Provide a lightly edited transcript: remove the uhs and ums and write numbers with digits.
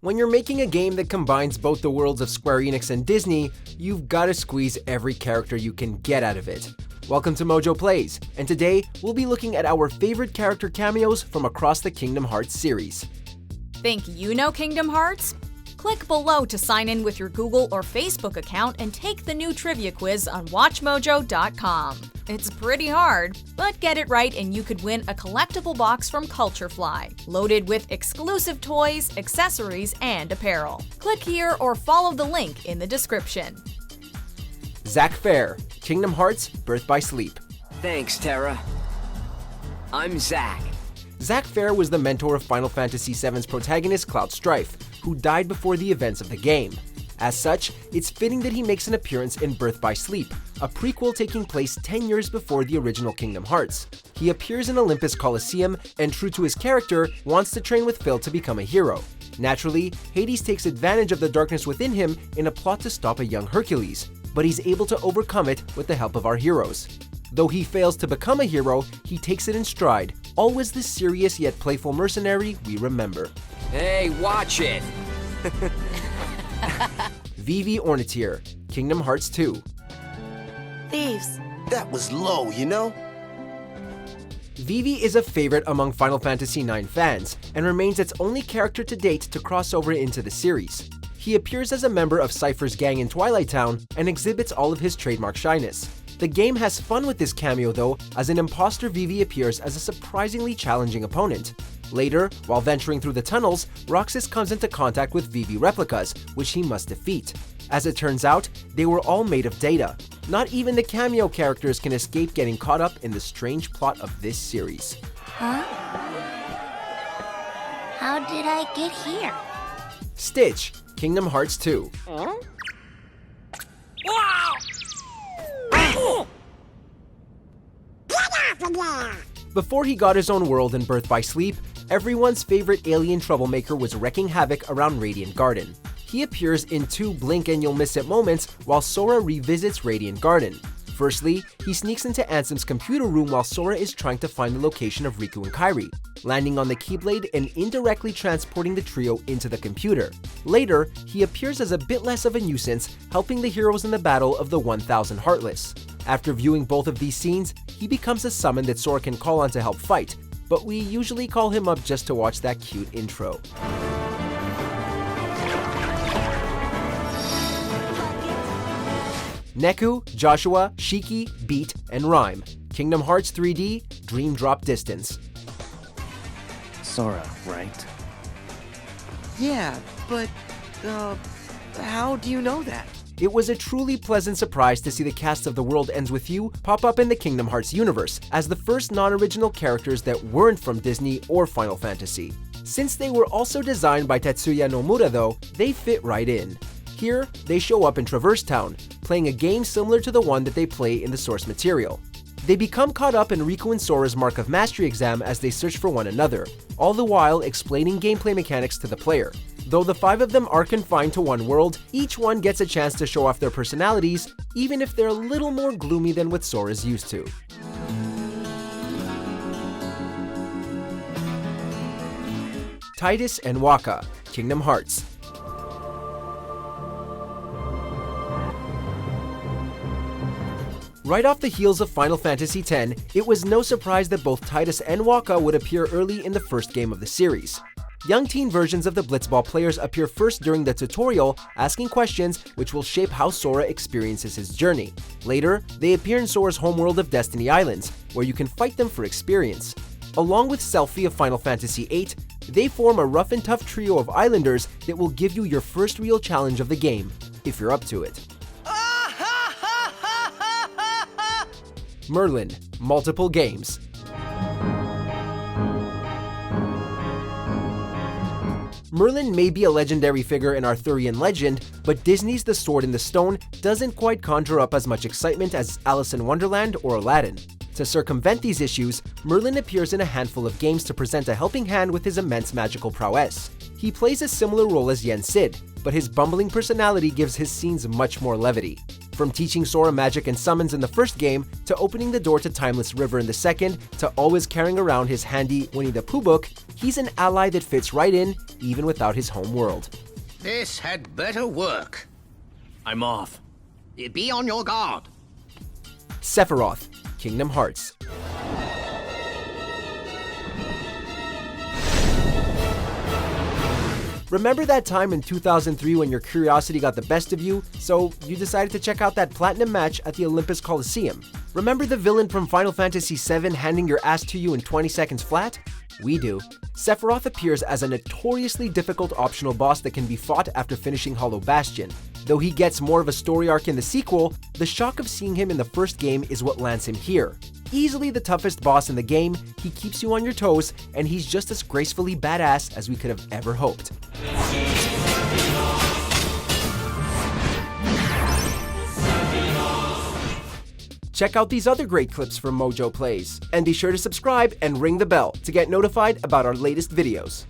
When you're making a game that combines both the worlds of Square Enix and Disney, you've got to squeeze every character you can get out of it. Welcome to MojoPlays, and today we'll be looking at our favorite character cameos from across the Kingdom Hearts series. Think you know Kingdom Hearts? Click below to sign in with your Google or Facebook account and take the new trivia quiz on WatchMojo.com. It's pretty hard, but get it right and you could win a collectible box from Culturefly, loaded with exclusive toys, accessories, and apparel. Click here or follow the link in the description. Zac Fair, Kingdom Hearts Birth by Sleep. Thanks, Terra. I'm Zac. Zac Fair was the mentor of Final Fantasy VII's protagonist Cloud Strife, who died before the events of the game. As such, it's fitting that he makes an appearance in Birth by Sleep, a prequel taking place 10 years before the original Kingdom Hearts. He appears in Olympus Coliseum and, true to his character, wants to train with Phil to become a hero. Naturally, Hades takes advantage of the darkness within him in a plot to stop a young Hercules, but he's able to overcome it with the help of our heroes. Though he fails to become a hero, he takes it in stride, always the serious yet playful mercenary we remember. Hey, watch it! Vivi Ornitier, Kingdom Hearts 2. Thieves. That was low, you know? Vivi is a favorite among Final Fantasy IX fans, and remains its only character to date to cross over into the series. He appears as a member of Cypher's gang in Twilight Town, and exhibits all of his trademark shyness. The game has fun with this cameo though, as an imposter Vivi appears as a surprisingly challenging opponent. Later, while venturing through the tunnels, Roxas comes into contact with Vivi replicas, which he must defeat. As it turns out, they were all made of data. Not even the cameo characters can escape getting caught up in the strange plot of this series. Huh? How did I get here? Stitch, Kingdom Hearts 2. Before he got his own world in Birth by Sleep, everyone's favorite alien troublemaker was wreaking havoc around Radiant Garden. He appears in 2 blink and you'll miss it moments while Sora revisits Radiant Garden. Firstly, he sneaks into Ansem's computer room while Sora is trying to find the location of Riku and Kairi, landing on the Keyblade and indirectly transporting the trio into the computer. Later, he appears as a bit less of a nuisance, helping the heroes in the battle of the 1000 Heartless. After viewing both of these scenes, he becomes a summon that Sora can call on to help fight, but we usually call him up just to watch that cute intro. Neku, Joshua, Shiki, Beat, and Rhyme, Kingdom Hearts 3D, Dream Drop Distance. Sora, right? Yeah, but, how do you know that? It was a truly pleasant surprise to see the cast of The World Ends With You pop up in the Kingdom Hearts universe as the first non-original characters that weren't from Disney or Final Fantasy. Since they were also designed by Tetsuya Nomura though, they fit right in. Here, they show up in Traverse Town, playing a game similar to the one that they play in the source material. They become caught up in Riku and Sora's Mark of Mastery exam as they search for one another, all the while explaining gameplay mechanics to the player. Though the 5 of them are confined to one world, each one gets a chance to show off their personalities, even if they're a little more gloomy than what Sora's used to. Titus and Waka, Kingdom Hearts. Right off the heels of Final Fantasy X, it was no surprise that both Titus and Waka would appear early in the first game of the series. Young teen versions of the Blitzball players appear first during the tutorial, asking questions which will shape how Sora experiences his journey. Later, they appear in Sora's homeworld of Destiny Islands, where you can fight them for experience. Along with Selphie of Final Fantasy VIII, they form a rough and tough trio of islanders that will give you your first real challenge of the game, if you're up to it. Merlin, multiple games. Merlin may be a legendary figure in Arthurian legend, but Disney's The Sword in the Stone doesn't quite conjure up as much excitement as Alice in Wonderland or Aladdin. To circumvent these issues, Merlin appears in a handful of games to present a helping hand with his immense magical prowess. He plays a similar role as Yen Sid, but his bumbling personality gives his scenes much more levity. From teaching Sora magic and summons in the first game, to opening the door to Timeless River in the second, to always carrying around his handy Winnie the Pooh book, he's an ally that fits right in, even without his home world. This had better work. I'm off. Be on your guard. Sephiroth, Kingdom Hearts. Remember that time in 2003 when your curiosity got the best of you, so you decided to check out that platinum match at the Olympus Coliseum? Remember the villain from Final Fantasy VII handing your ass to you in 20 seconds flat? We do. Sephiroth appears as a notoriously difficult optional boss that can be fought after finishing Hollow Bastion. Though he gets more of a story arc in the sequel, the shock of seeing him in the first game is what lands him here. Easily the toughest boss in the game, he keeps you on your toes, and he's just as gracefully badass as we could have ever hoped. Check out these other great clips from MojoPlays, and be sure to subscribe and ring the bell to get notified about our latest videos.